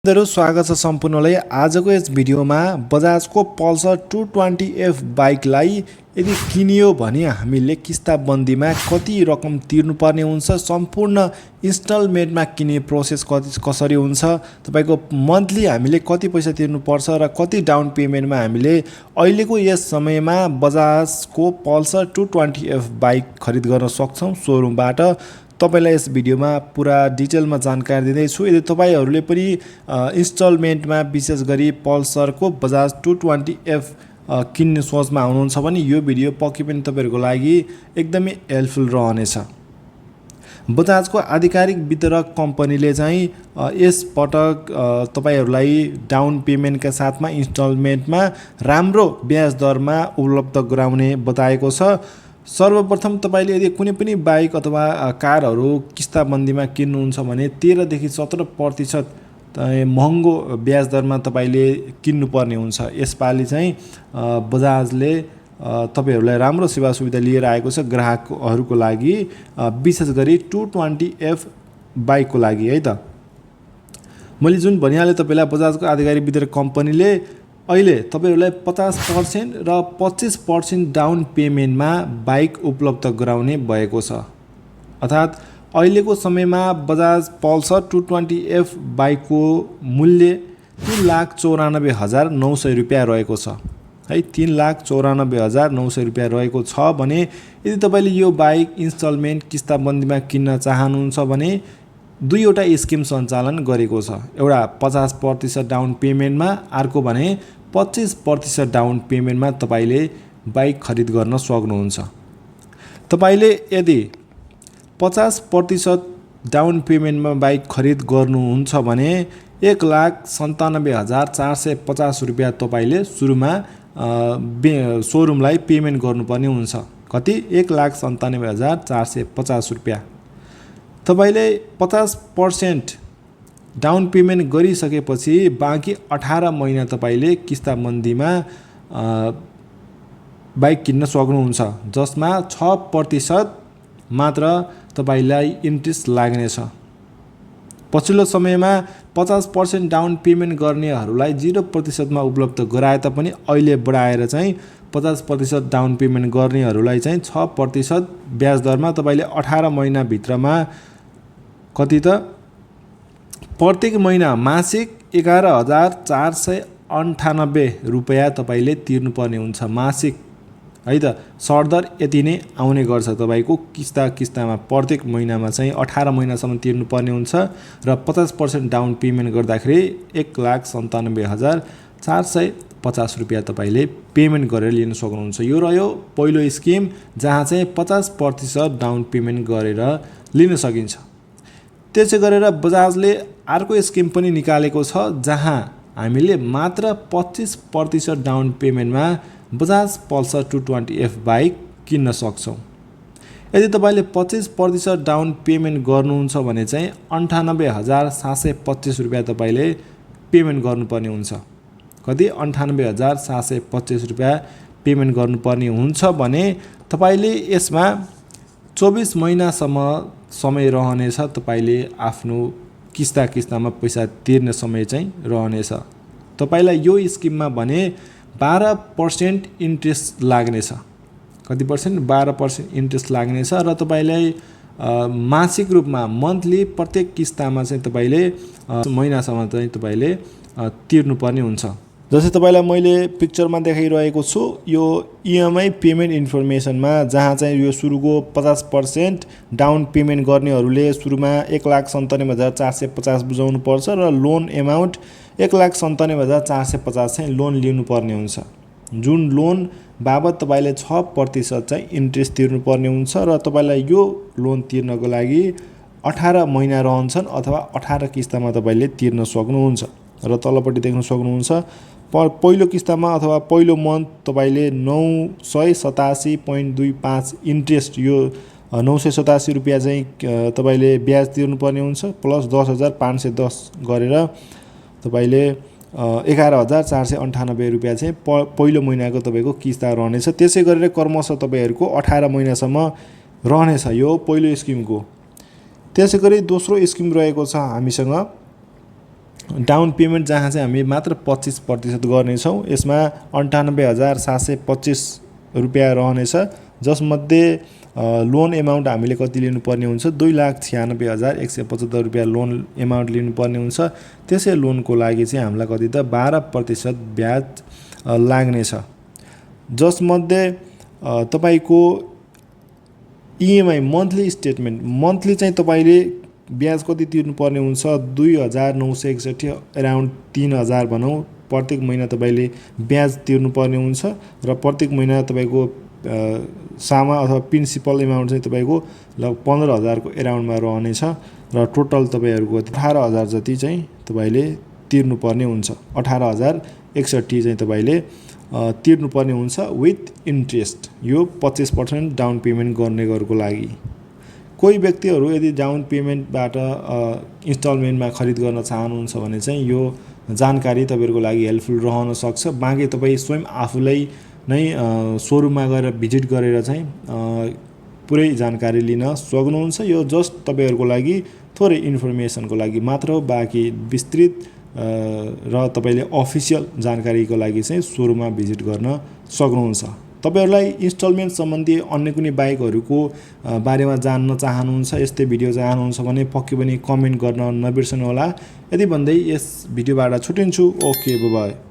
स्वागत छ सम्पूर्णलाई। आजको यस भिडियोमा बजाजको पल्सर 220F बाइकलाई यदि किनियो भने हामीले किस्ताबन्दीमा कति रकम तिर्नुपर्ने हुन्छ, सम्पूर्ण इन्स्टलमेन्टमा किन्ने प्रोसेस कसरी हुन्छ, तपाईको मन्थली हामीले कति पैसा तिर्नुपर्छ र कति डाउन पेमेन्टमा हामीले अहिलेको यस समयमा बजाजको पल्सर 220F बाइक खरिद गर्न सक्छौं सोरुमबाट। तपाईलाई यस भिडियोमा पुरा डिटेलमा जानकारी दिँदैछु। यदि तपाईहरुले पनि इन्स्टलमेन्टमा विशेष गरी पल्सरको बजाज 220F किन्ने सोचमा हुनुहुन्छ भने यो भिडियो पक्कै पनि तपाईहरुको लागि एकदमै हेल्पफुल रहनेछ। बजाजको आधिकारिक वितरक कम्पनीले चाहिँ यस पटक तपाईहरुलाई डाउन पेमेन्टका साथमा इन्स्टलमेन्टमा राम्रो ब्याज दरमा उपलब्ध गराउने बताएको छ। सर्वप्रथम तपाईले यदि कुनै पनि बाइक अथवा कारहरु किस्ताबन्दीमा किन्नुहुन्छ भने 13 देखि 17% महँगो ब्याज दरमा तपाईले किन्नुपर्ने हुन्छ। यसपालि चाहिँ बजाजले तपाईहरुलाई राम्रो सेवा सुविधा लिएर आएको छ ग्राहकहरुको लागि, विशेष गरी 220F बाइकको लागि है त। मैले जुन भनिहाले तपाईलाई बजाजको आधिकारिक वितरक कम्पनीले अहिले तपाईहरुलाई 50% र 25% डाउन पेमेन्टमा बाइक उपलब्ध गराउने भएको छ। अर्थात् अहिलेको समयमा बजाज पल्सर 220F बाइकको मूल्य 3,94,900 रुपैयाँ रहेको छ है। 3,94,900 रुपैयाँ रहेको छ भने यदि तपाईले यो बाइक इन्स्टलमेन्ट किस्ताबन्दीमा किन्न चाहनुहुन्छ भने दुईवटा स्किम सञ्चालन गरेको छ। एउटा 50% डाउन पेमेन्टमा, अर्को भने 25% डाउन पेमेन्टमा तपाईले बाइक खरिद गर्न सक्नुहुन्छ। तपाईले यदि 50% डाउन पेमेन्टमा बाइक खरिद गर्नुहुन्छ भने 1,97,450 रुपैयाँ तपाईले सुरुमा सोरुमलाई पेमेन्ट गर्नुपर्ने हुन्छ। कति? 1,97,450 रुपैयाँ। तपाईले 50% डाउन पेमेन्ट गरिसकेपछि बाँकी 18 महिना तपाईले किस्ताबन्दीमा बाइक किन्न सक्नुहुन्छ, जसमा 6% मात्र तपाईलाई इन्ट्रेस्ट लाग्नेछ। पछिल्लो समयमा 50% डाउन पेमेन्ट गर्नेहरूलाई 0% मा उपलब्ध गराए तापनि अहिले बढाएर चाहिँ 50% डाउन पेमेन्ट गर्नेहरूलाई चाहिँ 6% ब्याज दरमा तपाईले 18 महिना भित्रमा कति त प्रत्येक महिना मासिक 11,498 रुपैयाँ तपाईले तिर्नुपर्ने हुन्छ मासिक है त। सरदर यति नै आउने गर्छ तपाईको किस्तामा प्रत्येक महिनामा चाहिँ 18 महिनासम्म तिर्नुपर्ने हुन्छ र 50% डाउन पेमेन्ट गर्दाखेरि 1,97,450 रुपैयाँ तपाईले पेमेन्ट गरेर लिन सक्नुहुन्छ। यो रह्यो पहिलो स्किम जहाँ चाहिँ 50% डाउन पेमेन्ट गरेर लिन सकिन्छ। त्यसै गरेर बजाजले अर्को स्किम पनि निकालेको छ जहाँ हामीले मात्र 25% डाउन पेमेन्टमा बजाज पल्सर 220F बाइक किन्न सक्छौं। यदि तपाईले 25% डाउन पेमेन्ट गर्नुहुन्छ भने चाहिँ 98,725 रुपैयाँ तपाईले पेमेन्ट गर्नुपर्ने हुन्छ। कति? 98,725 रुपैयाँ पेमेन्ट गर्नुपर्ने हुन्छ भने तपाईले यसमा 24 महिनासम्म समय रहनेछ। तपाईले आफ्नो किस्तामा पैसा तिर्ने समय चाहिँ रहनेछ। तपाईलाई यो स्किममा भने 12% इन्ट्रेस्ट लाग्नेछ। कति पर्सेन्ट? 12% इन्ट्रेस्ट लाग्नेछ र तपाईलाई मासिक रूपमा मन्थली प्रत्येक किस्तामा चाहिँ तपाईले महिनासम्म चाहिँ तपाईले तिर्नुपर्ने हुन्छ। जस्तै तपाईलाई मैले पिक्चरमा देखाइरहेको छु यो EMI पेमेन्ट इन्फर्मेसनमा, जहाँ चाहिँ यो सुरुको 50% डाउन पेमेन्ट गर्नेहरूले सुरुमा 1,97,450 बुझाउनु पर्छ र लोन एमाउन्ट 1,97,450 चाहिँ लोन लिनुपर्ने हुन्छ। जुन लोन बाबत तपाईले 6% चाहिँ इन्ट्रेस्ट तिर्नुपर्ने हुन्छ र तपाईलाई यो लोन तिर्नको लागि 18 महिना रहन्छन् अथवा 18 किस्तामा तपाईले तिर्न सक्नुहुन्छ। र तलपट्टि देख्न सक्नुहुन्छ पहिलो किस्तामा अथवा पहिलो मन्थ तपाईले 987.25 इन्ट्रेस्ट, यो 987 रुपैयाँ चाहिँ तपाईले ब्याज तिर्नुपर्ने हुन्छ प्लस 10,510 गरेर तपाईले 11,498 रुपैयाँ चाहिँ पहिलो महिनाको तपाईको किस्ता रहनेछ। त्यसै गरेर क्रमशः तपाईहरुको 18 महिनासम्म रहनेछ यो पहिलो स्किमको। त्यसै गरी दोस्रो स्किम रहेको छ हामीसँग डाउन पेमेन्ट जहाँ चाहिँ हामी मात्र 25% गर्नेछौँ। यसमा 98,725 रुपियाँ रहनेछ, जसमध्ये लोन एमाउन्ट हामीले कति लिनुपर्ने हुन्छ 2,96,175 रुपियाँ लोन एमाउन्ट लिनुपर्ने हुन्छ। त्यसै लोनको लागि चाहिँ हामीलाई कति त 12% ब्याज लाग्नेछ, जसमध्ये तपाईको इएमआई मन्थली स्टेटमेन्ट मन्थली चाहिँ तपाईले ब्याज कति तिर्नुपर्ने हुन्छ 2,961 अराउन्ड 3,000 भनौँ प्रत्येक महिना तपाईले ब्याज तिर्नुपर्ने हुन्छ र प्रत्येक महिना तपाईको सामा अथवा प्रिन्सिपल एमाउन्ट चाहिँ तपाईको लगभग 15,000 को अराउन्डमा रहनेछ र टोटल तपाईहरुको 18,000 जति चाहिँ तपाईले तिर्नुपर्ने हुन्छ। 18,061 चाहिँ तपाईले तिर्नुपर्ने हुन्छ विथ इन्ट्रेस्ट, यो 25% डाउन पेमेन्ट गर्ने गरेको लागि। कोही व्यक्तिहरु यदि डाउन पेमेन्टबाट इन्स्टलमेन्टमा खरिद गर्न चाहनुहुन्छ भने चाहिँ यो जानकारी तपाईहरुको लागि हेल्पफुल रहन सक्छ। बाँकी तपाई स्वयं आफूलाई नै शोरूममा गएर भिजिट गरेर चाहिँ पुरै जानकारी लिन सक्नुहुन्छ। यो जस्ट तपाईहरुको लागि थोरै इन्फर्मेसनको लागि मात्र हो, बाँकी विस्तृत र तपाईले अफिसियल जानकारीको लागि चाहिँ शोरूममा भिजिट गर्न सक्नुहुन्छ। तपाईहरुलाई इन्स्टलमेन्ट सम्बन्धी अन्य कुनै बाइकहरुको बारेमा जान्न चाहनुहुन्छ, यस्तै भिडियो चाहनुहुन्छ भने पक्कै पनि कमेन्ट गर्न नबिर्सनु होला। यदि भन्दै यस भिडियोबाट छुटिन्छु। Okay, bye bye.